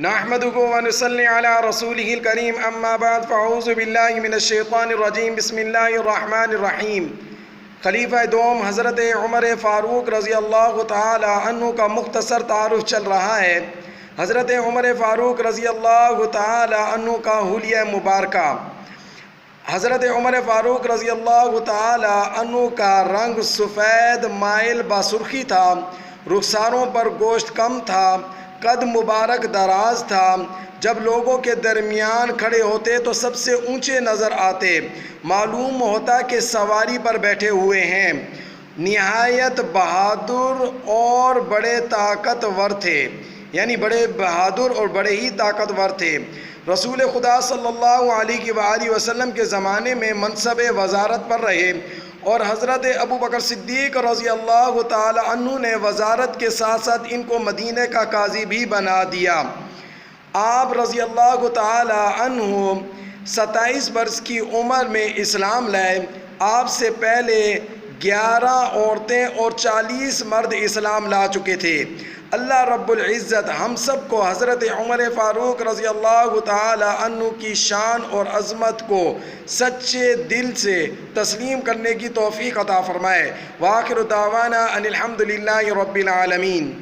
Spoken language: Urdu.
نحمده ونصلي على رسوله الكريم اما بعد فاعوذ باللہ من الشیطان الرجیم بسم اللہ الرحمن الرحیم۔ خلیفہ دوم حضرت عمر فاروق رضی اللہ تعالی عنہ کا مختصر تعارف چل رہا ہے۔ حضرت عمر فاروق رضی اللہ تعالی عنہ کا حلیہ مبارکہ۔ حضرت عمر فاروق رضی اللہ تعالی عنہ کا رنگ سفید مائل بسرخی تھا، رخساروں پر گوشت کم تھا، قد مبارک دراز تھا۔ جب لوگوں کے درمیان کھڑے ہوتے تو سب سے اونچے نظر آتے، معلوم ہوتا کہ سواری پر بیٹھے ہوئے ہیں۔ نہایت بہادر اور بڑے طاقتور تھے، یعنی بڑے بہادر اور بڑے ہی طاقتور تھے۔ رسول خدا صلی اللہ علیہ وآلہ وسلم کے زمانے میں منصب وزارت پر رہے، اور حضرت ابو بکر صدیق رضی اللہ تعالی عنہ نے وزارت کے ساتھ ساتھ ان کو مدینہ کا قاضی بھی بنا دیا۔ آپ رضی اللہ تعالی عنہ 27 برس کی عمر میں اسلام لائے۔ آپ سے پہلے 11 عورتیں اور 40 مرد اسلام لا چکے تھے۔ اللہ رب العزت ہم سب کو حضرت عمر فاروق رضی اللہ تعالی عنہ کی شان اور عظمت کو سچے دل سے تسلیم کرنے کی توفیق عطا فرمائے۔ وآخر دعوانا ان الحمد للہ رب العالمین۔